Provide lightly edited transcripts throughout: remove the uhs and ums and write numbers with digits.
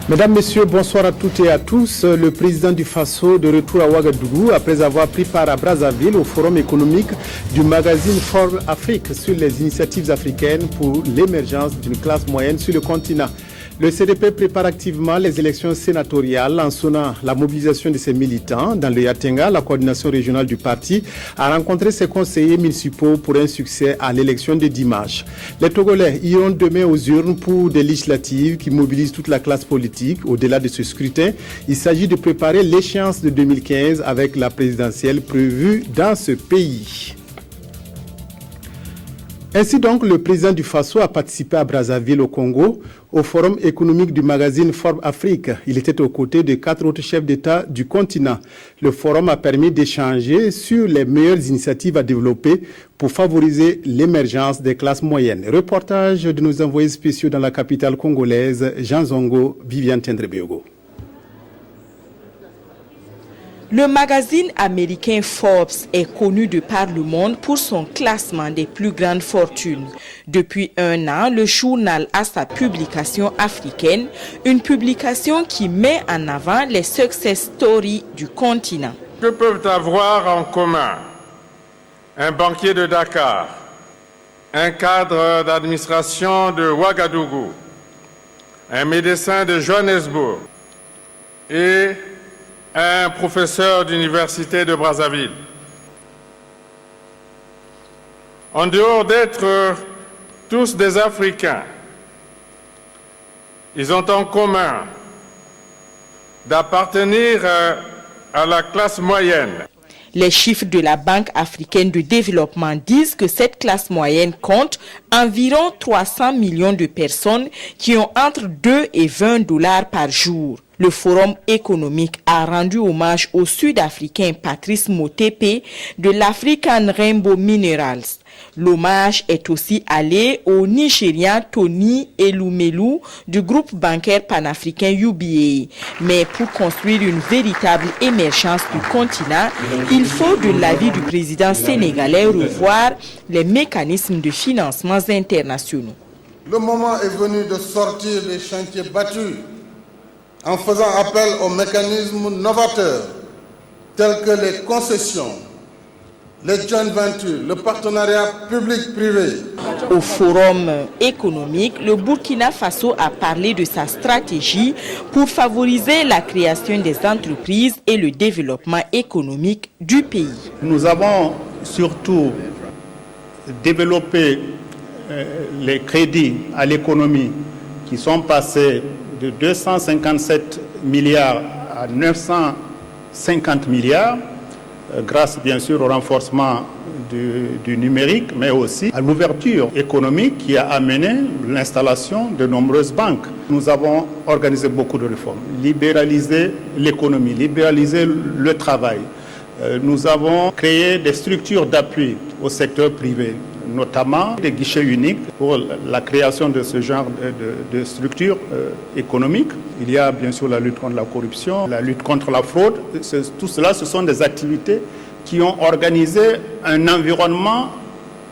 Mesdames, Messieurs, bonsoir à toutes et à tous. Le président du Faso de retour à Ouagadougou après avoir pris part à Brazzaville au forum économique du magazine Forbes Afrique sur les initiatives africaines pour l'émergence d'une classe moyenne sur le continent. Le CDP prépare activement les élections sénatoriales en sonnant la mobilisation de ses militants. Dans le Yatenga, la coordination régionale du parti a rencontré ses conseillers municipaux pour un succès à l'élection de dimanche. Les Togolais iront demain aux urnes pour des législatives qui mobilisent toute la classe politique. Au-delà de ce scrutin, il s'agit de préparer l'échéance de 2015 avec la présidentielle prévue dans ce pays. Ainsi donc, le président du Faso a participé à Brazzaville au Congo au forum économique du magazine Forbes Afrique. Il était aux côtés de 4 autres chefs d'État du continent. Le forum a permis d'échanger sur les meilleures initiatives à développer pour favoriser l'émergence des classes moyennes. Reportage de nos envoyés spéciaux dans la capitale congolaise, Jean Zongo, Viviane Tendrebiogo. Le magazine américain Forbes est connu de par le monde pour son classement des plus grandes fortunes. Depuis un an, le journal a sa publication africaine, une publication qui met en avant les success stories du continent. Que peuvent avoir en commun un banquier de Dakar, un cadre d'administration de Ouagadougou, un médecin de Johannesburg et un professeur d'université de Brazzaville? En dehors d'être tous des Africains, ils ont en commun d'appartenir à la classe moyenne. Les chiffres de la Banque africaine de développement disent que cette classe moyenne compte environ 300 millions de personnes qui ont entre 2 et 20 dollars par jour. Le Forum économique a rendu hommage au Sud-Africain Patrice Motsepe de l'African Rainbow Minerals. L'hommage est aussi allé au Nigérian Tony Elumelu du groupe bancaire panafricain UBA. Mais pour construire une véritable émergence du continent, il faut, de l'avis du président sénégalais, revoir les mécanismes de financement internationaux. Le moment est venu de sortir les chantiers battus en faisant appel aux mécanismes novateurs tels que les concessions, les joint ventures, le partenariat public-privé. Au forum économique, le Burkina Faso a parlé de sa stratégie pour favoriser la création des entreprises et le développement économique du pays. Nous avons surtout développé les crédits à l'économie qui sont passés de 257 milliards à 950 milliards, grâce bien sûr au renforcement du numérique, mais aussi à l'ouverture économique qui a amené l'installation de nombreuses banques. Nous avons organisé beaucoup de réformes, libéralisé l'économie, libéralisé le travail. Nous avons créé des structures d'appui au secteur privé, notamment des guichets uniques pour la création de ce genre de structures économiques. Il y a bien sûr la lutte contre la corruption, la lutte contre la fraude. Tout cela, ce sont des activités qui ont organisé un environnement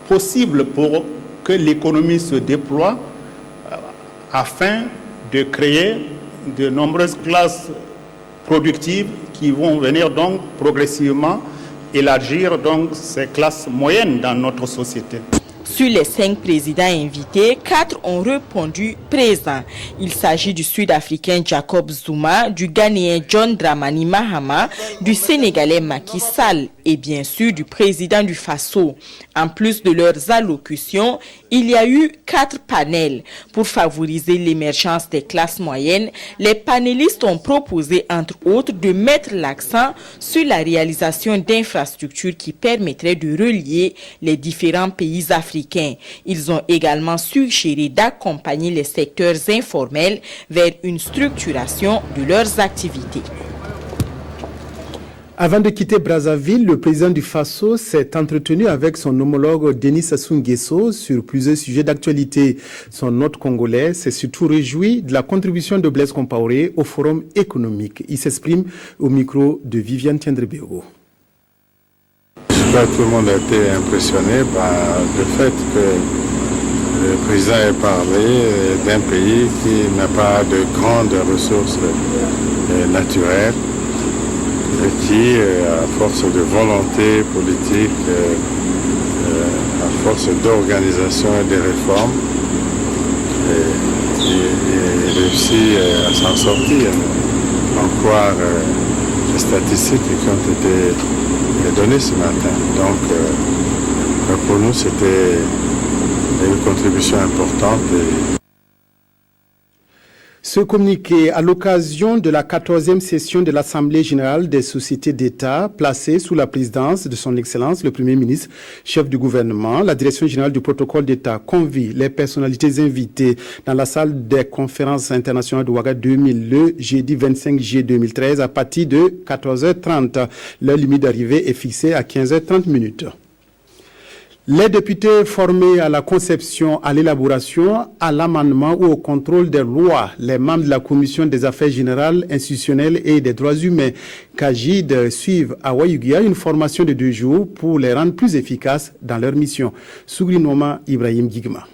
possible pour que l'économie se déploie afin de créer de nombreuses classes productives qui vont venir donc progressivement élargir donc ces classes moyennes dans notre société. Sur les 5 présidents invités, 4 ont répondu présents. Il s'agit du Sud-Africain Jacob Zuma, du Ghanéen John Dramani Mahama, du Sénégalais Macky Sall et bien sûr du président du Faso. En plus de leurs allocutions, il y a eu 4 panels. Pour favoriser l'émergence des classes moyennes, les panélistes ont proposé entre autres de mettre l'accent sur la réalisation d'infrastructures qui permettraient de relier les différents pays africains. Ils ont également suggéré d'accompagner les secteurs informels vers une structuration de leurs activités. Avant de quitter Brazzaville, le président du Faso s'est entretenu avec son homologue Denis Sassou Nguesso sur plusieurs sujets d'actualité. Son hôte congolais s'est surtout réjoui de la contribution de Blaise Compaoré au forum économique. Il s'exprime au micro de Viviane Tendrebiogo. Tout le monde a été impressionné par le fait que le président ait parlé d'un pays qui n'a pas de grandes ressources naturelles et qui, à force de volonté politique, à force d'organisation et de réformes, réussit à s'en sortir. En croire les statistiques qui ont été données ce matin. Donc pour nous c'était une contribution importante. Ce communiqué à l'occasion de la 14e session de l'Assemblée générale des sociétés d'État placée sous la présidence de son Excellence le Premier ministre, chef du gouvernement. La direction générale du protocole d'État convie les personnalités invitées dans la salle des conférences internationales de Ouaga 2000 le jeudi 25 juillet 2013 à partir de 14h30. L'heure limite d'arrivée est fixée à 15h30. Les députés formés à la conception, à l'élaboration, à l'amendement ou au contrôle des lois, les membres de la Commission des affaires générales, institutionnelles et des droits humains, CAGID, suivent à Ouayouguia une formation de 2 jours pour les rendre plus efficaces dans leur mission. Sougrinoma Ibrahim Gigma.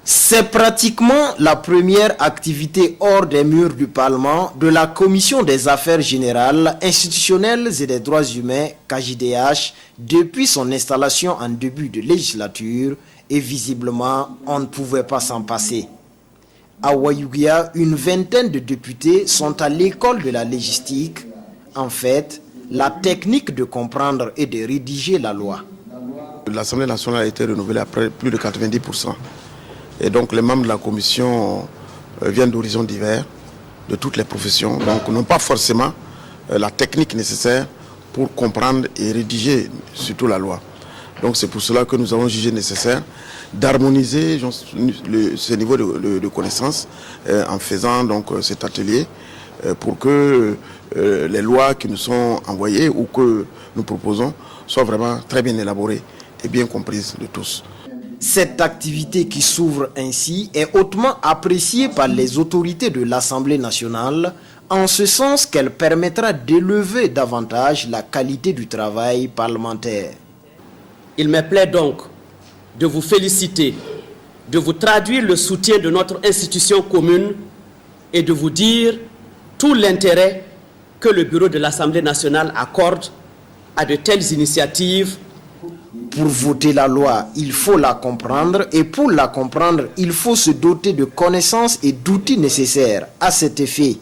C'est pratiquement la première activité hors des murs du Parlement de la Commission des affaires générales, institutionnelles et des droits humains, CAGIDH, depuis son installation en début de législature, et visiblement, on ne pouvait pas s'en passer. À Ouayouguia, une vingtaine de députés sont à l'école de la légistique, en fait, la technique de comprendre et de rédiger la loi. L'Assemblée nationale a été renouvelée après plus de 90%. Et donc les membres de la commission viennent d'horizons divers, de toutes les professions, donc n'ont pas forcément la technique nécessaire pour comprendre et rédiger surtout la loi. Donc c'est pour cela que nous avons jugé nécessaire d'harmoniser ce niveau de connaissances en faisant donc cet atelier pour que les lois qui nous sont envoyées ou que nous proposons soient vraiment très bien élaborées et bien comprises de tous. Cette activité qui s'ouvre ainsi est hautement appréciée par les autorités de l'Assemblée nationale, en ce sens qu'elle permettra d'élever davantage la qualité du travail parlementaire. Il me plaît donc de vous féliciter, de vous traduire le soutien de notre institution commune et de vous dire tout l'intérêt que le bureau de l'Assemblée nationale accorde à de telles initiatives. Pour voter la loi, il faut la comprendre et pour la comprendre, il faut se doter de connaissances et d'outils nécessaires. À cet effet,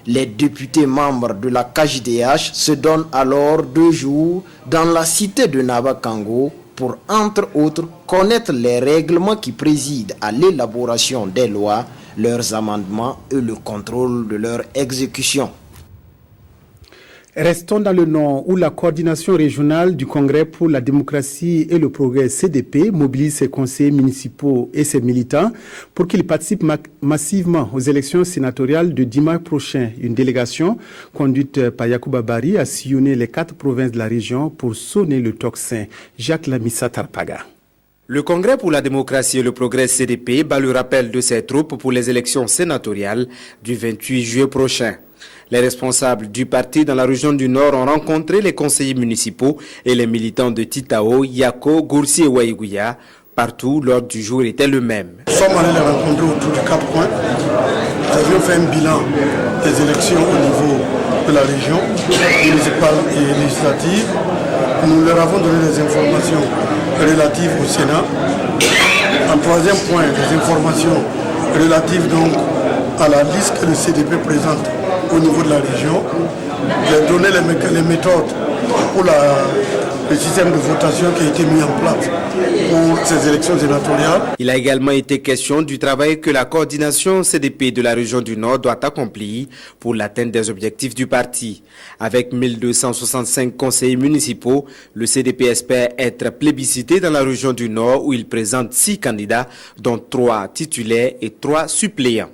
les députés membres de la CAGIDH se donnent alors 2 jours dans la cité de Nabakango pour, entre autres, connaître les règlements qui président à l'élaboration des lois, leurs amendements et le contrôle de leur exécution. Restons dans le Nord où la coordination régionale du Congrès pour la démocratie et le progrès CDP mobilise ses conseillers municipaux et ses militants pour qu'ils participent massivement aux élections sénatoriales de dimanche prochain. Une délégation conduite par Yacouba Bari a sillonné les 4 provinces de la région pour sonner le tocsin. Jacques Lamissa Tarpaga. Le Congrès pour la démocratie et le progrès CDP bat le rappel de ses troupes pour les élections sénatoriales du 28 juillet prochain. Les responsables du parti dans la région du Nord ont rencontré les conseillers municipaux et les militants de Titao, Yako, Goursi et Ouayouguia. Partout, l'ordre du jour était le même. Nous sommes allés les rencontrer autour de 4 points. Nous avions fait un bilan des élections au niveau de la région, municipale et législative. Nous leur avons donné des informations relatives au Sénat. En 3e point, des informations relatives donc à la liste que le CDP présente au niveau de la région, de donner les méthodes pour le système de votation qui a été mis en place pour ces élections sénatoriales. Il a également été question du travail que la coordination CDP de la région du Nord doit accomplir pour l'atteinte des objectifs du parti. Avec 1265 conseillers municipaux, le CDP espère être plébiscité dans la région du Nord où il présente 6 candidats, dont 3 titulaires et 3 suppléants.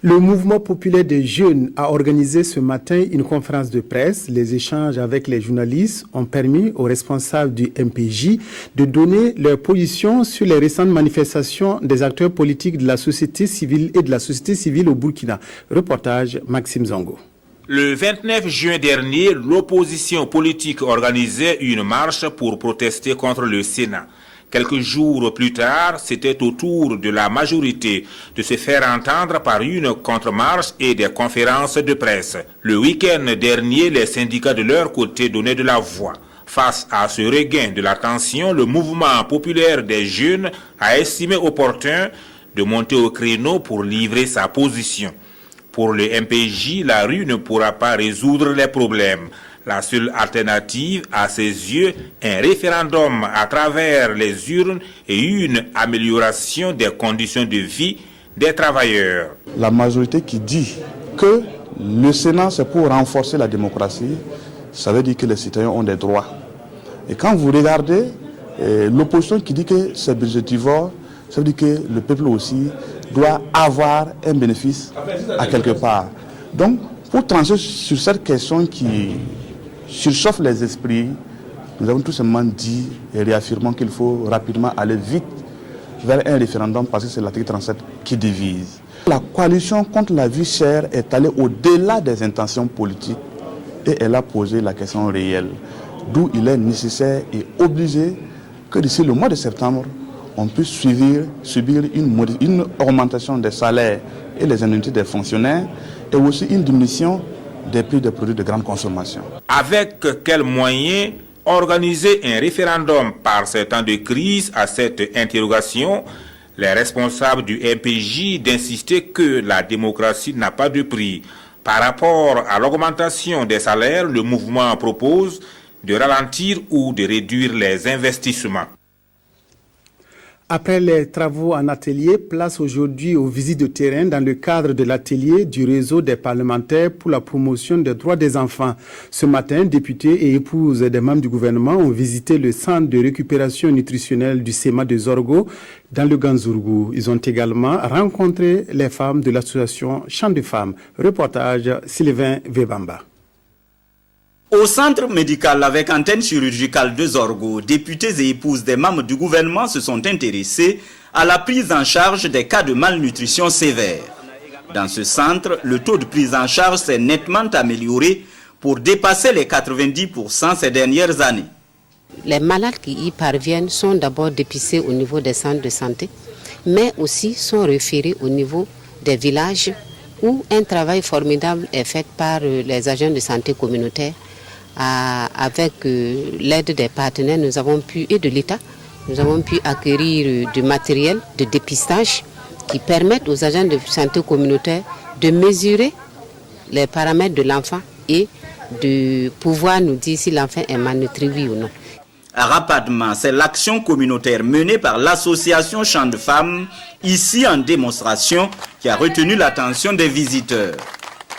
Le mouvement populaire des jeunes a organisé ce matin une conférence de presse. Les échanges avec les journalistes ont permis aux responsables du MPJ de donner leur position sur les récentes manifestations des acteurs politiques de la société civile et de la société civile au Burkina. Reportage Maxime Zongo. Le 29 juin dernier, l'opposition politique organisait une marche pour protester contre le Sénat. Quelques jours plus tard, c'était au tour de la majorité de se faire entendre par une contre-marche et des conférences de presse. Le week-end dernier, les syndicats de leur côté donnaient de la voix. Face à ce regain de la tension, le mouvement populaire des jeunes a estimé opportun de monter au créneau pour livrer sa position. Pour le MPJ, la rue ne pourra pas résoudre les problèmes. La seule alternative, à ses yeux, un référendum à travers les urnes et une amélioration des conditions de vie des travailleurs. La majorité qui dit que le Sénat, c'est pour renforcer la démocratie, ça veut dire que les citoyens ont des droits. Et quand vous regardez l'opposition qui dit que c'est budgétivore, ça veut dire que le peuple aussi doit avoir un bénéfice à quelque part. Donc, pour trancher sur cette question qui surchauffe les esprits, nous avons tout simplement dit et réaffirmons qu'il faut rapidement aller vite vers un référendum parce que c'est l'article 37 qui divise. La coalition contre la vie chère est allée au-delà des intentions politiques et elle a posé la question réelle, d'où il est nécessaire et obligé que d'ici le mois de septembre, on puisse subir une augmentation des salaires et les indemnités des fonctionnaires et aussi une diminution des prix des produits de grande consommation. Avec quels moyens organiser un référendum par ces temps de crise? À cette interrogation, les responsables du MPJ d'insister que la démocratie n'a pas de prix. Par rapport à l'augmentation des salaires, le mouvement propose de ralentir ou de réduire les investissements. Après les travaux en atelier, place aujourd'hui aux visites de terrain dans le cadre de l'atelier du réseau des parlementaires pour la promotion des droits des enfants. Ce matin, députés et épouses des membres du gouvernement ont visité le centre de récupération nutritionnelle du SEMA de Zorgo dans le Ganzourgou. Ils ont également rencontré les femmes de l'association Champs de Femmes. Reportage Sylvain Vebamba. Au centre médical avec antenne chirurgicale de Zorgo, députés et épouses des membres du gouvernement se sont intéressés à la prise en charge des cas de malnutrition sévère. Dans ce centre, le taux de prise en charge s'est nettement amélioré pour dépasser les 90% ces dernières années. Les malades qui y parviennent sont d'abord dépistés au niveau des centres de santé, mais aussi sont référés au niveau des villages où un travail formidable est fait par les agents de santé communautaire. Avec l'aide des partenaires, nous avons pu, et de l'État, nous avons pu acquérir du matériel de dépistage qui permettent aux agents de santé communautaire de mesurer les paramètres de l'enfant et de pouvoir nous dire si l'enfant est malnutri, oui ou non. Rapidement, c'est l'action communautaire menée par l'association Champs de Femmes, ici en démonstration, qui a retenu l'attention des visiteurs.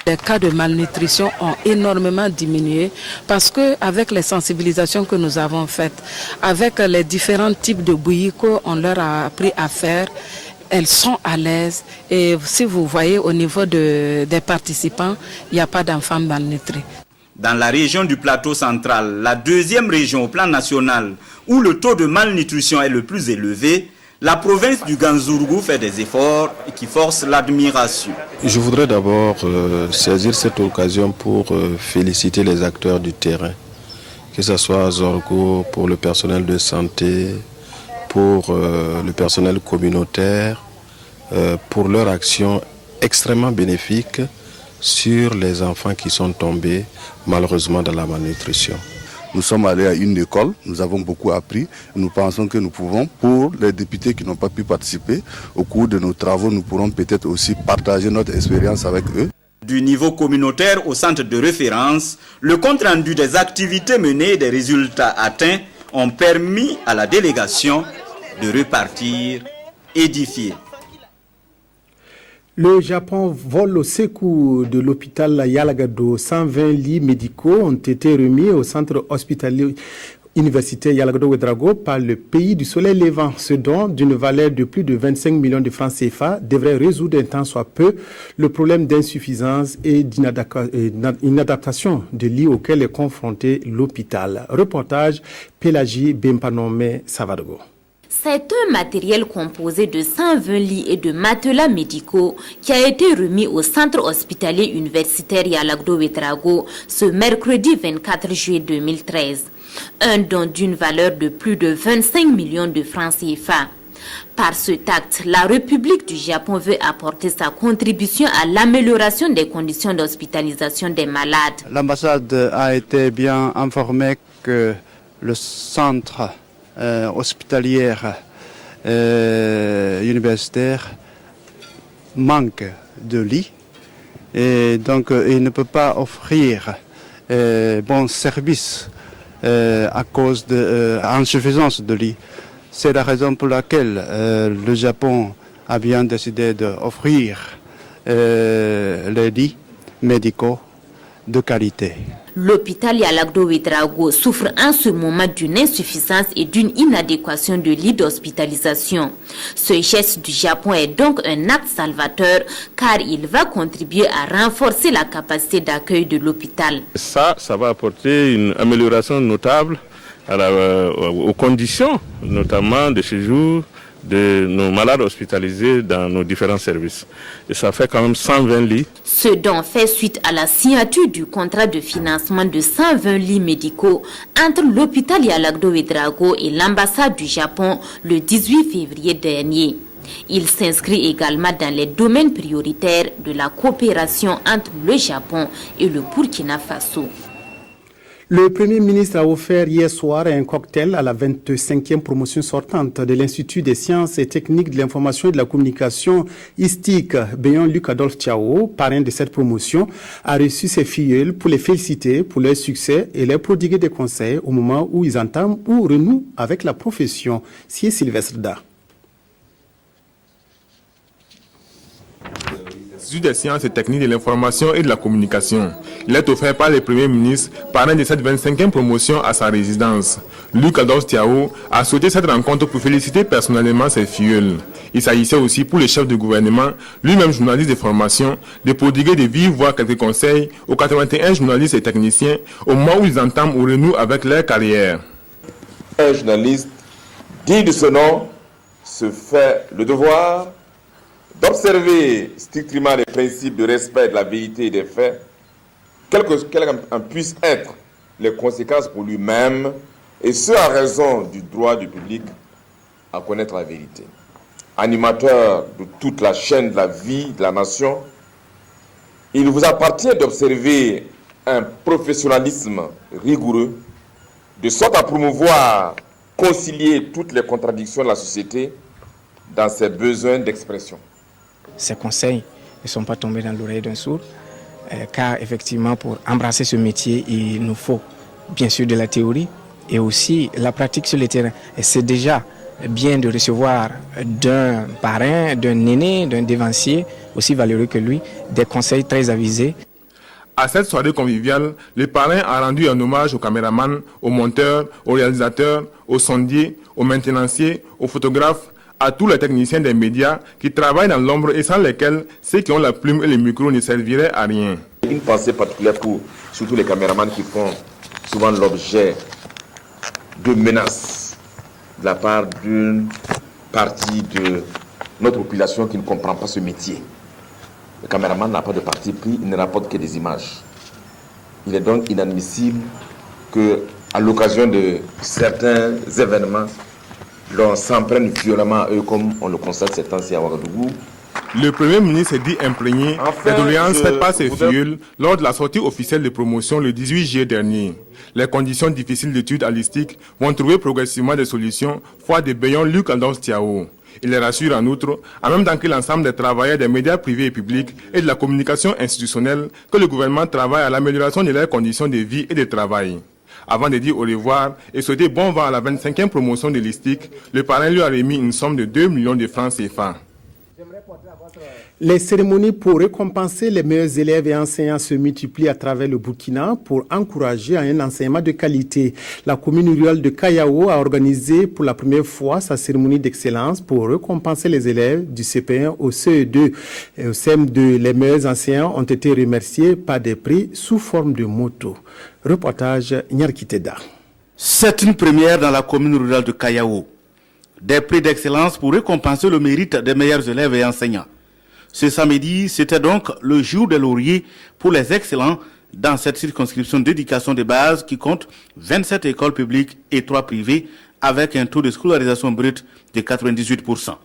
Les cas de malnutrition ont énormément diminué parce qu'avec les sensibilisations que nous avons faites, avec les différents types de bouillies qu'on leur a appris à faire, elles sont à l'aise. Et si vous voyez au niveau des participants, il n'y a pas d'enfants malnutris. Dans la région du plateau central, la deuxième région au plan national où le taux de malnutrition est le plus élevé, la province du Ganzourgou fait des efforts qui forcent l'admiration. Je voudrais d'abord saisir cette occasion pour féliciter les acteurs du terrain, que ce soit à Zorgo pour le personnel de santé, pour le personnel communautaire, pour leur action extrêmement bénéfique sur les enfants qui sont tombés malheureusement dans la malnutrition. Nous sommes allés à une école, nous avons beaucoup appris. Nous pensons que nous pouvons, pour les députés qui n'ont pas pu participer, au cours de nos travaux, nous pourrons peut-être aussi partager notre expérience avec eux. Du niveau communautaire au centre de référence, le compte-rendu des activités menées et des résultats atteints ont permis à la délégation de repartir édifiée. Le Japon vole au secours de l'hôpital Yalagado. 120 lits médicaux ont été remis au centre hospitalier universitaire Yalagado-Ouedraogo par le pays du soleil levant. Ce don, d'une valeur de plus de 25 millions de francs CFA, devrait résoudre un tant soit peu le problème d'insuffisance et d'inadaptation de lits auxquels est confronté l'hôpital. Reportage Pélagie Bempanome Savadogo. C'est un matériel composé de 120 lits et de matelas médicaux qui a été remis au centre hospitalier universitaire Yalagado-Ouedraogo ce mercredi 24 juillet 2013. un don d'une valeur de plus de 25 millions de francs CFA. Par cet acte, la République du Japon veut apporter sa contribution à l'amélioration des conditions d'hospitalisation des malades. L'ambassade a été bien informée que le centre hospitalier universitaire manque de lits et donc il ne peut pas offrir bon service à cause de l'insuffisance de lits. C'est la raison pour laquelle le Japon a bien décidé d'offrir les lits médicaux de qualité. L'hôpital Yalagdo Ouédraogo souffre en ce moment d'une insuffisance et d'une inadéquation de lits d'hospitalisation. Ce geste du Japon est donc un acte salvateur car il va contribuer à renforcer la capacité d'accueil de l'hôpital. Ça va apporter une amélioration notable aux conditions, notamment de séjour de nos malades hospitalisés dans nos différents services. Et ça fait quand même 120 lits. Ce don fait suite à la signature du contrat de financement de 120 lits médicaux entre l'hôpital Yalagdo Ouédraogo et l'ambassade du Japon le 18 février dernier. Il s'inscrit également dans les domaines prioritaires de la coopération entre le Japon et le Burkina Faso. Le Premier ministre a offert hier soir un cocktail à la 25e promotion sortante de l'Institut des sciences et techniques de l'information et de la communication ISTIC. Béon Luc Adolphe Thiao, parrain de cette promotion, a reçu ses filleuls pour les féliciter pour leur succès et leur prodiguer des conseils au moment où ils entament ou renouent avec la profession. C'est Sylvestre Da. L'Institut des sciences et techniques de l'information et de la communication. Il est offert par le Premier ministre, parrain de cette 25e promotion à sa résidence. Luc Adolphe Thiao a souhaité cette rencontre pour féliciter personnellement ses filleuls. Il s'agissait aussi pour le chef du gouvernement, lui-même journaliste de formation, de prodiguer de vive voix quelques conseils aux 81 journalistes et techniciens au moment où ils entament ou renouent avec leur carrière. Un journaliste digne de ce nom se fait le devoir d'observer strictement les principes de respect de la vérité et des faits, quelles qu'en puissent être les conséquences pour lui-même, et ce à raison du droit du public à connaître la vérité. Animateur de toute la chaîne de la vie de la nation, il vous appartient d'observer un professionnalisme rigoureux, de sorte à promouvoir, concilier toutes les contradictions de la société dans ses besoins d'expression. Ces conseils ne sont pas tombés dans l'oreille d'un sourd, car effectivement pour embrasser ce métier, il nous faut bien sûr de la théorie et aussi la pratique sur le terrain. Et c'est déjà bien de recevoir d'un parrain, d'un aîné, d'un dévancier aussi valeureux que lui, des conseils très avisés. À cette soirée conviviale, le parrain a rendu un hommage aux caméramans, aux monteurs, aux réalisateurs, aux sondiers, aux maintenanciers, aux photographes, à tous les techniciens des médias qui travaillent dans l'ombre et sans lesquels ceux qui ont la plume et le micro ne serviraient à rien. Une pensée particulière pour surtout les caméramans qui font souvent l'objet de menaces de la part d'une partie de notre population qui ne comprend pas ce métier. Le caméraman n'a pas de parti pris, il ne rapporte que des images. Il est donc inadmissible qu'à l'occasion de certains événements, l'on s'en prenne violemment à eux comme on le constate ces temps-ci à Ouagadougou. Le Premier ministre dit imprégné des doléances faites par ses filleuls lors de la sortie officielle de promotion le 18 juillet dernier. Les conditions difficiles d'études à l'ISTIC vont trouver progressivement des solutions, foi de Béon Luc Adolphe Thiao. Il les rassure en outre, en même temps que l'ensemble des travailleurs des médias privés et publics et de la communication institutionnelle, que le gouvernement travaille à l'amélioration de leurs conditions de vie et de travail. Avant de dire au revoir et souhaiter bon vent à la 25e promotion de l'ISTIC, le parrain lui a remis une somme de 2 millions de francs CFA. Les cérémonies pour récompenser les meilleurs élèves et enseignants se multiplient à travers le Burkina pour encourager un enseignement de qualité. La commune rurale de Kayao a organisé pour la première fois sa cérémonie d'excellence pour récompenser les élèves du CP1 au CE2. Et au CM2, les meilleurs enseignants ont été remerciés par des prix sous forme de moto. Reportage Nyarkiteda. C'est une première dans la commune rurale de Kayao. Des prix d'excellence pour récompenser le mérite des meilleurs élèves et enseignants. Ce samedi, c'était donc le jour des lauriers pour les excellents dans cette circonscription d'éducation de base qui compte 27 écoles publiques et 3 privées avec un taux de scolarisation brute de 98%.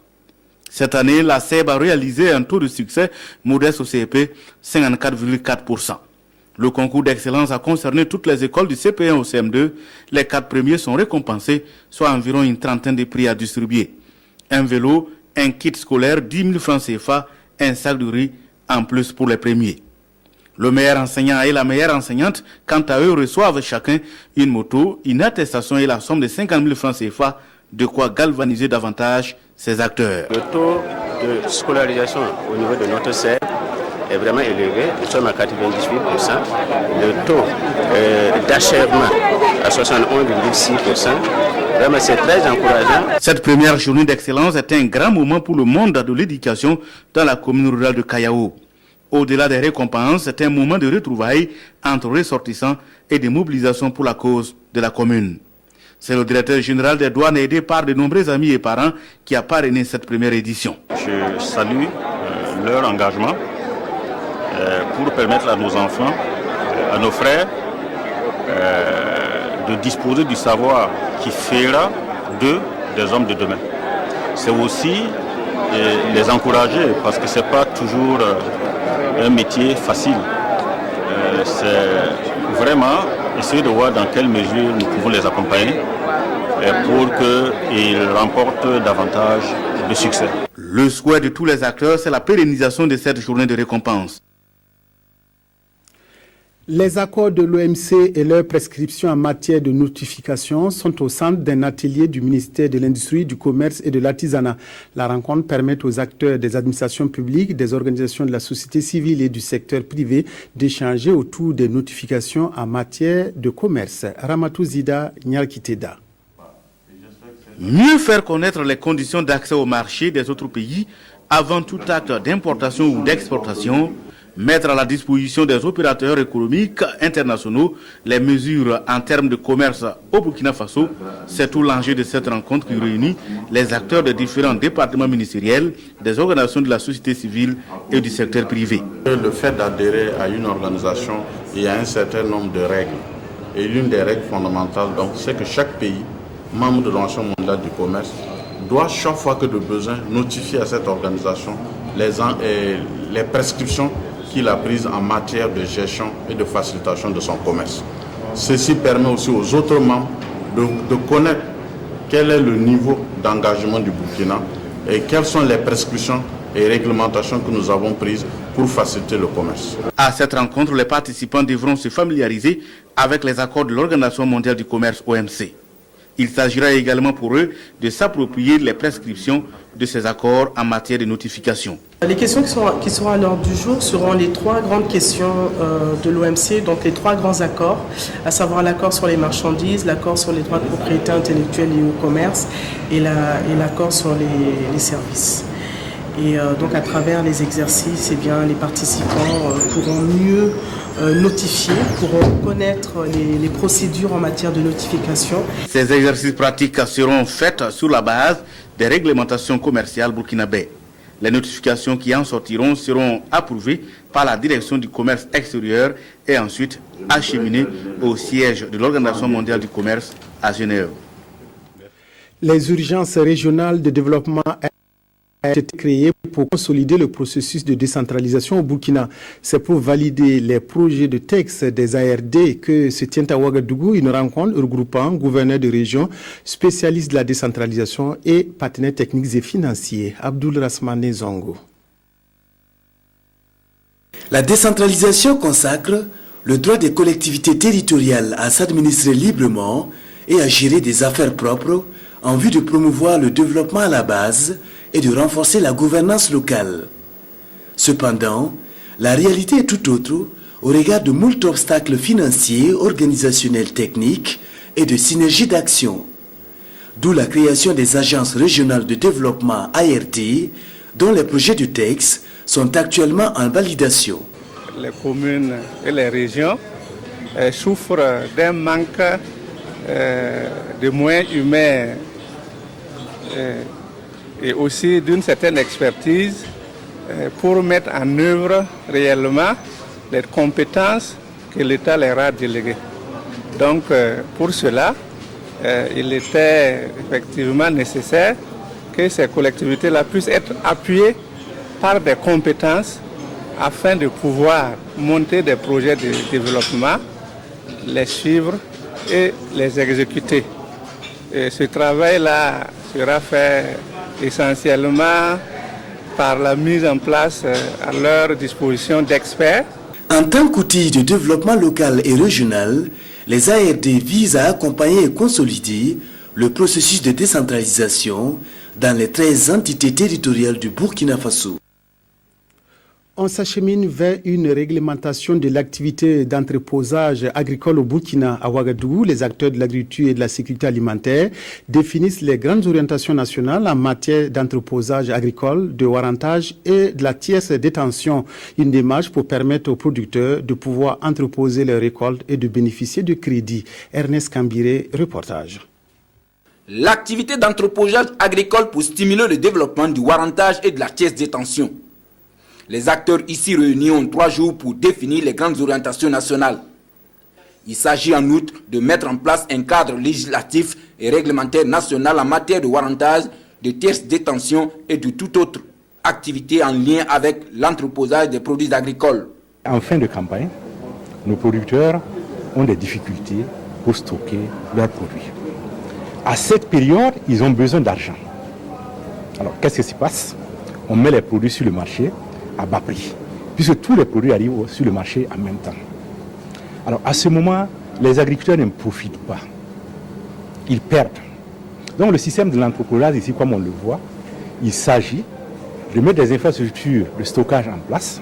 Cette année, la SEB a réalisé un taux de succès modeste au CEP, 54,4%. Le concours d'excellence a concerné toutes les écoles du CP1 au CM2. Les 4 premiers sont récompensés, soit environ une trentaine de prix à distribuer. Un vélo, un kit scolaire, 10 000 francs CFA, un sac de riz en plus pour les premiers. Le meilleur enseignant et la meilleure enseignante, quant à eux, reçoivent chacun une moto, une attestation et la somme de 50 000 francs CFA, de quoi galvaniser davantage ces acteurs. Le taux de scolarisation au niveau de notre CEP est vraiment élevé, nous sommes à 98%. Le taux d'achèvement à 71,6%. Vraiment, c'est très encourageant. Cette première journée d'excellence est un grand moment pour le monde de l'éducation dans la commune rurale de Kayao. Au-delà des récompenses, c'est un moment de retrouvailles entre ressortissants et de mobilisation pour la cause de la commune. C'est le directeur général des douanes aidé par de nombreux amis et parents qui a parrainé cette première édition. Je salue leur engagement pour permettre à nos enfants, à nos frères, de disposer du savoir qui fera d'eux des hommes de demain. C'est aussi les encourager parce que ce n'est pas toujours un métier facile. C'est vraiment essayer de voir dans quelle mesure nous pouvons les accompagner pour qu'ils remportent davantage de succès. Le souhait de tous les acteurs, c'est la pérennisation de cette journée de récompense. Les accords de l'OMC et leurs prescriptions en matière de notification sont au centre d'un atelier du ministère de l'Industrie, du Commerce et de l'Artisanat. La rencontre permet aux acteurs des administrations publiques, des organisations de la société civile et du secteur privé d'échanger autour des notifications en matière de commerce. Ramatou Zida Nyalkiteda. Mieux faire connaître les conditions d'accès au marché des autres pays avant tout acte d'importation ou d'exportation, mettre à la disposition des opérateurs économiques internationaux les mesures en termes de commerce au Burkina Faso, c'est tout l'enjeu de cette rencontre qui réunit les acteurs des différents départements ministériels, des organisations de la société civile et du secteur privé. Le fait d'adhérer à une organisation, il y a un certain nombre de règles. Et l'une des règles fondamentales, donc, c'est que chaque pays, membre de l'Organisation mondiale du commerce, doit chaque fois que de besoin notifier à cette organisation les prescriptions qu'il a prises en matière de gestion et de facilitation de son commerce. Ceci permet aussi aux autres membres de connaître quel est le niveau d'engagement du Burkina et quelles sont les prescriptions et réglementations que nous avons prises pour faciliter le commerce. À cette rencontre, les participants devront se familiariser avec les accords de l'Organisation mondiale du commerce OMC. Il s'agira également pour eux de s'approprier les prescriptions de ces accords en matière de notification. Les questions qui seront à l'ordre du jour seront les 3 grandes questions de l'OMC, donc les 3 grands accords, à savoir l'accord sur les marchandises, l'accord sur les droits de propriété intellectuelle et au commerce et l'accord sur les services. Et donc à travers les exercices, les participants pourront mieux notifier, pourront connaître les procédures en matière de notification. Ces exercices pratiques seront faits sur la base des réglementations commerciales burkinabées. Les notifications qui en sortiront seront approuvées par la direction du commerce extérieur et ensuite acheminées au siège de l'Organisation mondiale du commerce à Genève. Les urgences régionales de développement a été créé pour consolider le processus de décentralisation au Burkina. C'est pour valider les projets de texte des ARD que se tient à Ouagadougou une rencontre regroupant gouverneurs de région, spécialistes de la décentralisation et partenaires techniques et financiers. Abdoul Rasmane Zongo. La décentralisation consacre le droit des collectivités territoriales à s'administrer librement et à gérer des affaires propres en vue de promouvoir le développement à la base et de renforcer la gouvernance locale. Cependant, la réalité est tout autre au regard de moult obstacles financiers, organisationnels, techniques et de synergie d'action. D'où la création des agences régionales de développement ARD, dont les projets de texte sont actuellement en validation. Les communes et les régions souffrent d'un manque de moyens humains et aussi d'une certaine expertise pour mettre en œuvre réellement les compétences que l'État leur a déléguées. Donc pour cela, il était effectivement nécessaire que ces collectivités-là puissent être appuyées par des compétences afin de pouvoir monter des projets de développement, les suivre et les exécuter. Et ce travail-là sera fait essentiellement par la mise en place à leur disposition d'experts. En tant qu'outil de développement local et régional, les ARD visent à accompagner et consolider le processus de décentralisation dans les 13 entités territoriales du Burkina Faso. On s'achemine vers une réglementation de l'activité d'entreposage agricole au Burkina. À Ouagadougou, les acteurs de l'agriculture et de la sécurité alimentaire définissent les grandes orientations nationales en matière d'entreposage agricole, de warrantage et de la tierce détention. Une démarche pour permettre aux producteurs de pouvoir entreposer leurs récoltes et de bénéficier de crédits. Ernest Kambiré, reportage. L'activité d'entreposage agricole pour stimuler le développement du warrantage et de la tierce détention. Les acteurs ici réunis ont 3 jours pour définir les grandes orientations nationales. Il s'agit en outre de mettre en place un cadre législatif et réglementaire national en matière de warrantage, de tierce détention et de toute autre activité en lien avec l'entreposage des produits agricoles. En fin de campagne, nos producteurs ont des difficultés pour stocker leurs produits. À cette période, ils ont besoin d'argent. Alors, qu'est-ce qui se passe? On met les produits sur le marché à bas prix, puisque tous les produits arrivent sur le marché en même temps. Alors à ce moment, les agriculteurs ne profitent pas. Ils perdent. Donc le système de l'entreposage ici, comme on le voit, il s'agit de mettre des infrastructures de stockage en place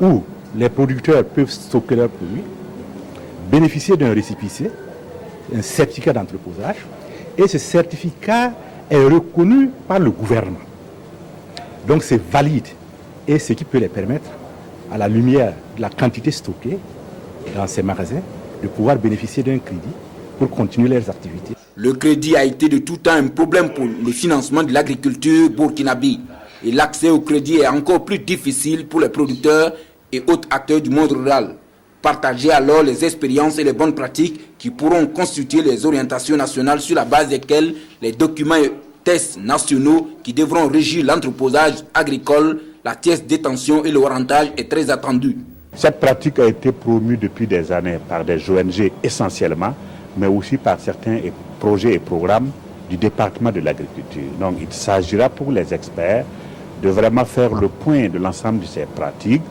où les producteurs peuvent stocker leurs produits, bénéficier d'un récépissé, un certificat d'entreposage, et ce certificat est reconnu par le gouvernement. Donc c'est valide. Et ce qui peut les permettre, à la lumière de la quantité stockée dans ces magasins, de pouvoir bénéficier d'un crédit pour continuer leurs activités. Le crédit a été de tout temps un problème pour le financement de l'agriculture burkinabé. Et l'accès au crédit est encore plus difficile pour les producteurs et autres acteurs du monde rural. Partagez alors les expériences et les bonnes pratiques qui pourront constituer les orientations nationales sur la base desquelles les documents et tests nationaux qui devront régir l'entreposage agricole, la tierce détention et le warrantage est très attendu. Cette pratique a été promue depuis des années par des ONG essentiellement, mais aussi par certains projets et programmes du département de l'agriculture. Donc il s'agira pour les experts de vraiment faire le point de l'ensemble de ces pratiques,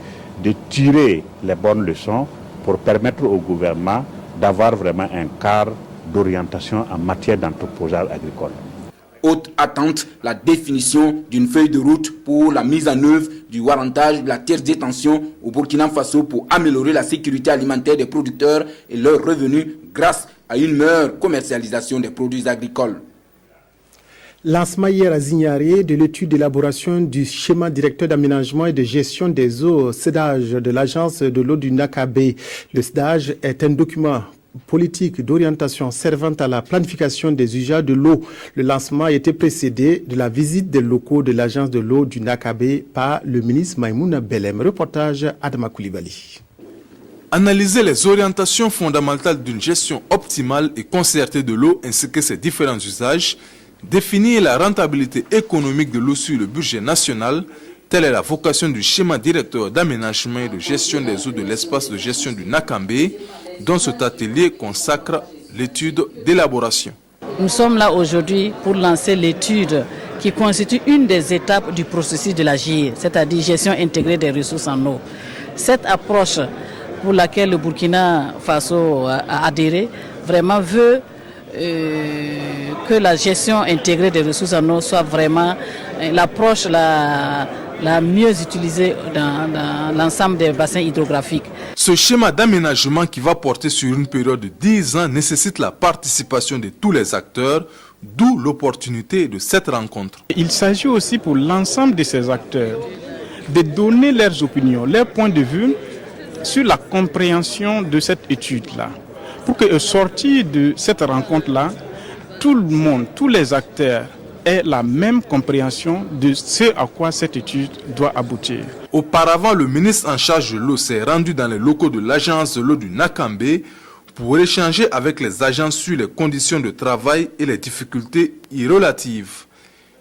de tirer les bonnes leçons pour permettre au gouvernement d'avoir vraiment un cadre d'orientation en matière d'entreposage agricole. Autre attente, la définition d'une feuille de route pour la mise en œuvre du warrantage de la tierce détention au Burkina Faso pour améliorer la sécurité alimentaire des producteurs et leurs revenus grâce à une meilleure commercialisation des produits agricoles. Lancement hier à Zignaré de l'étude d'élaboration du schéma directeur d'aménagement et de gestion des eaux SEDAGE de l'agence de l'eau du Nakabé. Le SEDAGE est un document politique d'orientation servant à la planification des usages de l'eau. Le lancement a été précédé de la visite des locaux de l'agence de l'eau du Nakabé par le ministre Maïmouna Belem. Reportage Adama Koulibaly. Analyser les orientations fondamentales d'une gestion optimale et concertée de l'eau ainsi que ses différents usages, définir la rentabilité économique de l'eau sur le budget national, telle est la vocation du schéma directeur d'aménagement et de gestion des eaux de l'espace de gestion du Nakambé, dont cet atelier consacre l'étude d'élaboration. Nous sommes là aujourd'hui pour lancer l'étude qui constitue une des étapes du processus de la GIE, c'est-à-dire gestion intégrée des ressources en eau. Cette approche pour laquelle le Burkina Faso a adhéré vraiment veut que la gestion intégrée des ressources en eau soit vraiment l'approche la mieux utilisée dans l'ensemble des bassins hydrographiques. Ce schéma d'aménagement qui va porter sur une période de 10 ans nécessite la participation de tous les acteurs, d'où l'opportunité de cette rencontre. Il s'agit aussi pour l'ensemble de ces acteurs de donner leurs opinions, leurs points de vue sur la compréhension de cette étude-là. Pour que, au sortir de cette rencontre-là, tout le monde, tous les acteurs ait la même compréhension de ce à quoi cette étude doit aboutir. Auparavant, le ministre en charge de l'eau s'est rendu dans les locaux de l'agence de l'eau du Nakambe pour échanger avec les agents sur les conditions de travail et les difficultés y relatives.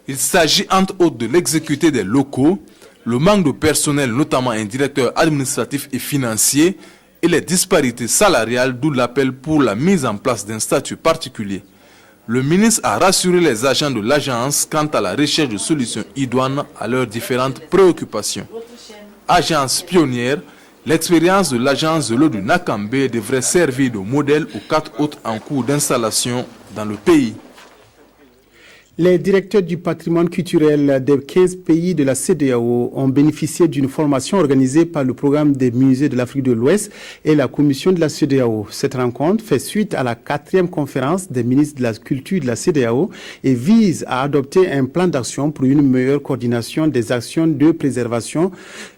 Il s'agit entre autres de l'exécuté des locaux, le manque de personnel, notamment un directeur administratif et financier, et les disparités salariales, d'où l'appel pour la mise en place d'un statut particulier. Le ministre a rassuré les agents de l'agence quant à la recherche de solutions idoines à leurs différentes préoccupations. Agence pionnière, l'expérience de l'agence de l'eau du Nakambe devrait servir de modèle aux 4 autres en cours d'installation dans le pays. Les directeurs du patrimoine culturel des 15 pays de la CEDEAO ont bénéficié d'une formation organisée par le programme des musées de l'Afrique de l'Ouest et la commission de la CEDEAO. Cette rencontre fait suite à la 4e conférence des ministres de la culture de la CEDEAO et vise à adopter un plan d'action pour une meilleure coordination des actions de préservation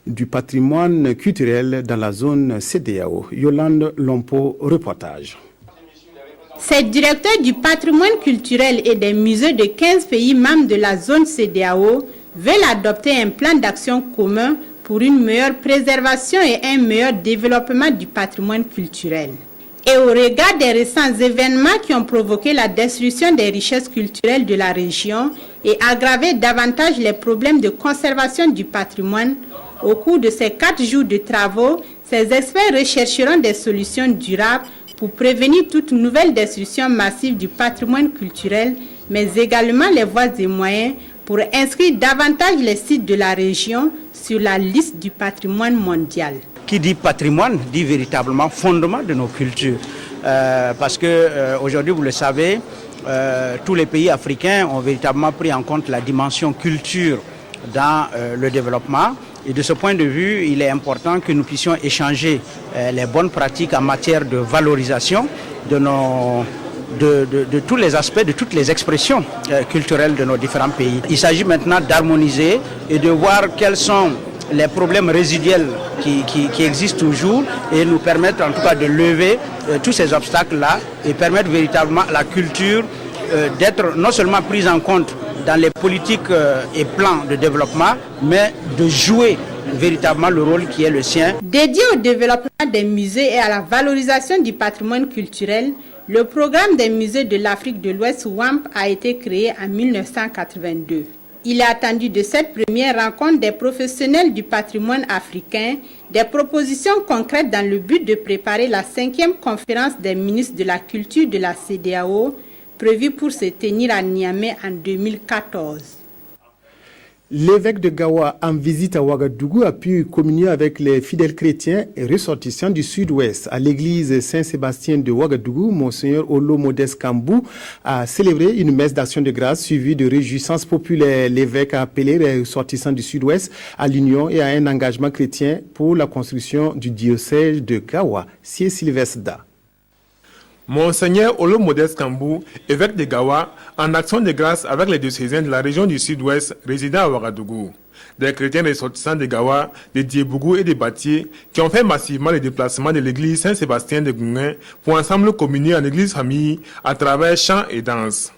du patrimoine culturel dans la zone CEDEAO. Yolande Lompo, reportage. Ces directeurs du patrimoine culturel et des musées de 15 pays membres de la zone CEDEAO veulent adopter un plan d'action commun pour une meilleure préservation et un meilleur développement du patrimoine culturel. Et au regard des récents événements qui ont provoqué la destruction des richesses culturelles de la région et aggravé davantage les problèmes de conservation du patrimoine, au cours de ces 4 jours de travaux, ces experts rechercheront des solutions durables pour prévenir toute nouvelle destruction massive du patrimoine culturel, mais également les voies et moyens pour inscrire davantage les sites de la région sur la liste du patrimoine mondial. Qui dit patrimoine dit véritablement fondement de nos cultures. Parce que aujourd'hui, vous le savez, tous les pays africains ont véritablement pris en compte la dimension culture dans le développement. Et de ce point de vue, il est important que nous puissions échanger les bonnes pratiques en matière de valorisation de tous les aspects, de toutes les expressions culturelles de nos différents pays. Il s'agit maintenant d'harmoniser et de voir quels sont les problèmes résiduels qui existent toujours et nous permettre en tout cas de lever tous ces obstacles-là et permettre véritablement à la culture d'être non seulement prise en compte dans les politiques et plans de développement, mais de jouer véritablement le rôle qui est le sien. Dédié au développement des musées et à la valorisation du patrimoine culturel, le programme des musées de l'Afrique de l'Ouest WAMP a été créé en 1982. Il est attendu de cette première rencontre des professionnels du patrimoine africain des propositions concrètes dans le but de préparer la 5e conférence des ministres de la culture de la CEDEAO, prévu pour se tenir à Niamey en 2014. L'évêque de Gawa, en visite à Ouagadougou, a pu communier avec les fidèles chrétiens et ressortissants du sud-ouest. À l'église Saint-Sébastien de Ouagadougou, Monseigneur Olo Modeste Kambou a célébré une messe d'action de grâce suivie de réjouissances populaires. L'évêque a appelé les ressortissants du sud-ouest à l'union et à un engagement chrétien pour la construction du diocèse de Gawa. C'est Sylvestre Da. Monseigneur Olo Modeste Kambou, évêque de Gawa, en action de grâce avec les diocésains de la région du sud-ouest résidant à Ouagadougou. Des chrétiens ressortissants de Gawa, de Diebougou et de Batié qui ont fait massivement le déplacement de l'église Saint-Sébastien de Gounguin pour ensemble communier en église famille à travers chants et danses.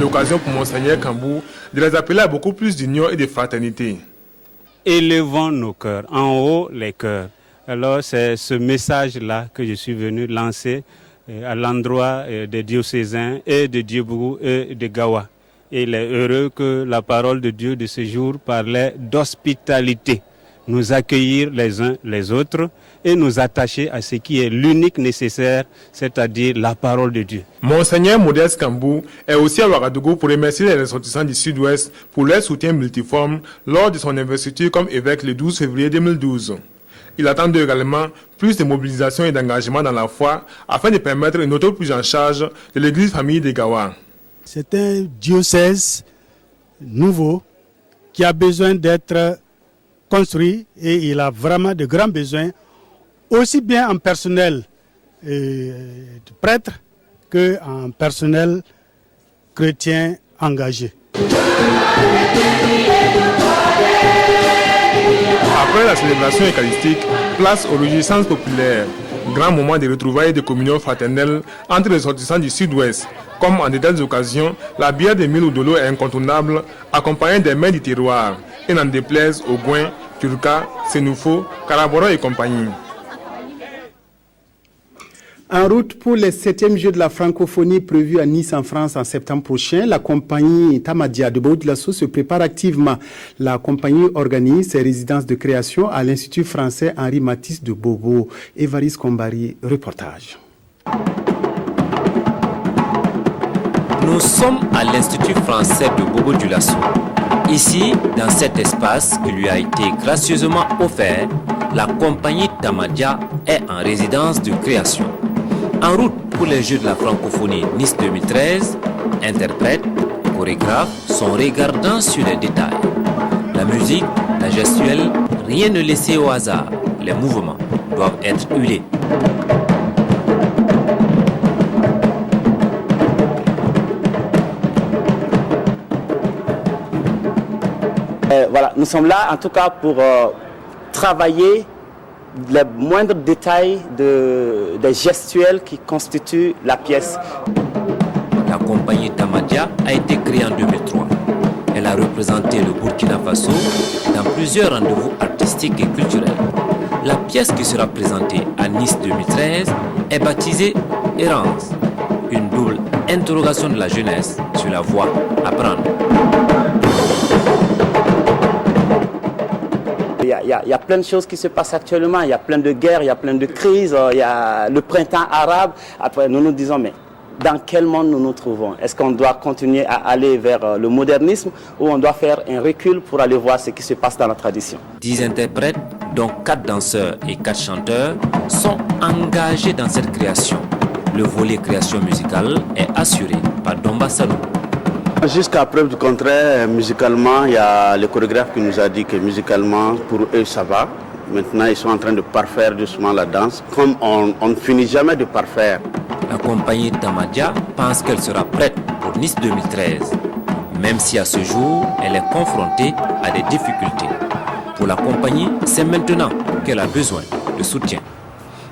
L'occasion pour Monseigneur Kambou de les appeler à beaucoup plus d'union et de fraternité. Élevons nos cœurs, en haut les cœurs. Alors c'est ce message-là que je suis venu lancer à l'endroit des diocésains et de Diebougou et de Gawa. Et il est heureux que la parole de Dieu de ce jour parlait d'hospitalité. Nous accueillir les uns les autres et nous attacher à ce qui est l'unique nécessaire, c'est-à-dire la parole de Dieu. Monseigneur Modeste Kambou est aussi à Ouagadougou pour remercier les ressortissants du Sud-Ouest pour leur soutien multiforme lors de son investiture comme évêque le 12 février 2012. Il attend également plus de mobilisation et d'engagement dans la foi afin de permettre une autre prise en charge de l'église famille de Gawa. C'est un diocèse nouveau qui a besoin d'être construit et il a vraiment de grands besoins, aussi bien en personnel de prêtres qu'en personnel chrétien engagé. la célébration eucharistique, place aux réjouissances populaires. Grand moment de retrouvailles et de communion fraternelle entre les ressortissants du sud-ouest. Comme en de telles occasions, la bière de Mille ou de l'eau est incontournable, accompagnée des mets du terroir. Et n'en déplaise au Gouin, Turca, Sénoufo, Caraboro et compagnie. En route pour les 7e Jeux de la francophonie prévus à Nice en France en septembre prochain, la compagnie Tamadia de Bobo-Dioulasso se prépare activement. La compagnie organise ses résidences de création à l'Institut français Henri Matisse de Bobo. Évariste Kombari, reportage. Nous sommes à l'Institut français de Bobo-Dioulasso. Ici, dans cet espace qui lui a été gracieusement offert, la compagnie Tamadia est en résidence de création. En route pour les Jeux de la francophonie Nice 2013, interprètes, chorégraphes sont regardants sur les détails. La musique, la gestuelle, rien ne laissé au hasard. Les mouvements doivent être huilés. Voilà, nous sommes là en tout cas pour travailler les moindres détails des gestuels qui constituent la pièce. La compagnie Tamadia a été créée en 2003. Elle a représenté le Burkina Faso dans plusieurs rendez-vous artistiques et culturels. La pièce qui sera présentée à Nice 2013 est baptisée Errance, une double interrogation de la jeunesse sur la voie à prendre. Il y a plein de choses qui se passent actuellement, il y a plein de guerres, il y a plein de crises, il y a le printemps arabe. Après, nous nous disons, mais dans quel monde nous nous trouvons? Est-ce qu'on doit continuer à aller vers le modernisme ou on doit faire un recul pour aller voir ce qui se passe dans la tradition? 10 interprètes, dont 4 danseurs et 4 chanteurs, sont engagés dans cette création. Le volet création musicale est assuré par Domba Salou. Jusqu'à preuve du contraire, musicalement, il y a le chorégraphe qui nous a dit que musicalement, pour eux, ça va. Maintenant, ils sont en train de parfaire doucement la danse, comme on ne finit jamais de parfaire. La compagnie Tamadia pense qu'elle sera prête pour Nice 2013, même si à ce jour, elle est confrontée à des difficultés. Pour la compagnie, c'est maintenant qu'elle a besoin de soutien.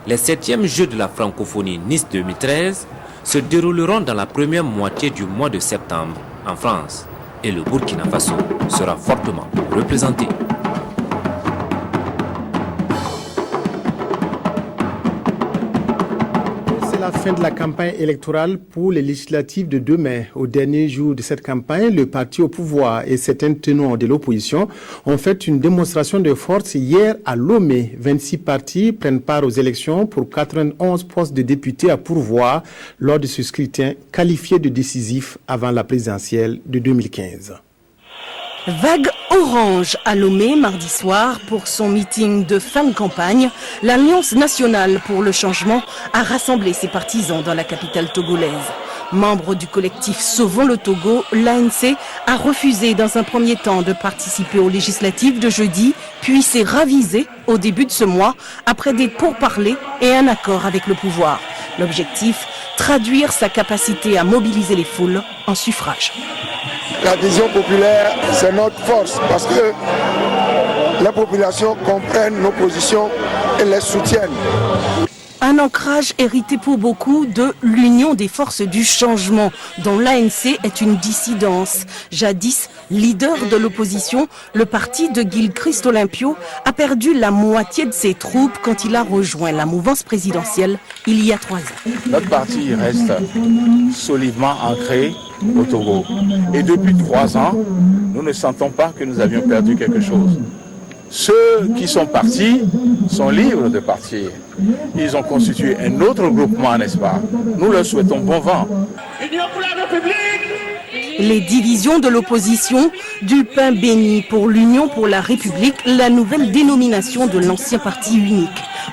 Les 7e Jeux de la francophonie Nice 2013 se dérouleront dans la première moitié du mois de septembre en France et le Burkina Faso sera fortement représenté. C'est la fin de la campagne électorale pour les législatives de demain. Au dernier jour de cette campagne, le parti au pouvoir et certains tenants de l'opposition ont fait une démonstration de force hier à Lomé. 26 partis prennent part aux élections pour 91 postes de députés à pourvoir lors de ce scrutin qualifié de décisif avant la présidentielle de 2015. Vague orange à Lomé mardi soir pour son meeting de fin de campagne. L'Alliance nationale pour le changement a rassemblé ses partisans dans la capitale togolaise. Membre du collectif Sauvons le Togo, l'ANC a refusé dans un premier temps de participer aux législatives de jeudi, puis s'est ravisé au début de ce mois après des pourparlers et un accord avec le pouvoir. L'objectif, traduire sa capacité à mobiliser les foules en suffrage. L'adhésion populaire, c'est notre force parce que la population comprenne nos positions et les soutienne. Un ancrage hérité pour beaucoup de l'Union des forces du changement, dont l'ANC est une dissidence. Jadis leader de l'opposition, le parti de Gilchrist Olympio a perdu la moitié de ses troupes quand il a rejoint la mouvance présidentielle il y a 3 ans. Notre parti reste solidement ancré au Togo. Et depuis 3 ans, nous ne sentons pas que nous avions perdu quelque chose. Ceux qui sont partis sont libres de partir. Ils ont constitué un autre groupement, n'est-ce pas? Nous leur souhaitons bon vent. Union pour la République! Les divisions de l'opposition, du pain béni pour l'Union pour la République, la nouvelle dénomination de l'ancien parti unique.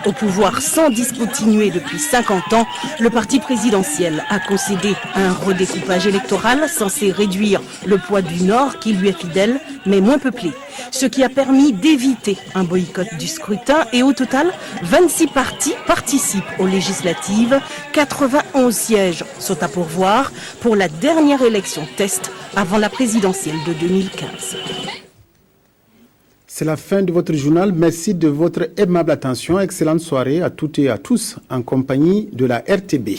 Au pouvoir sans discontinuer depuis 50 ans, le parti présidentiel a concédé un redécoupage électoral censé réduire le poids du Nord qui lui est fidèle, mais moins peuplé. Ce qui a permis d'éviter un boycott du scrutin et au total, 26 partis participent aux législatives, 91 sièges sont à pourvoir pour la dernière élection test avant la présidentielle de 2015. C'est la fin de votre journal. Merci de votre aimable attention. Excellente soirée à toutes et à tous en compagnie de la RTB.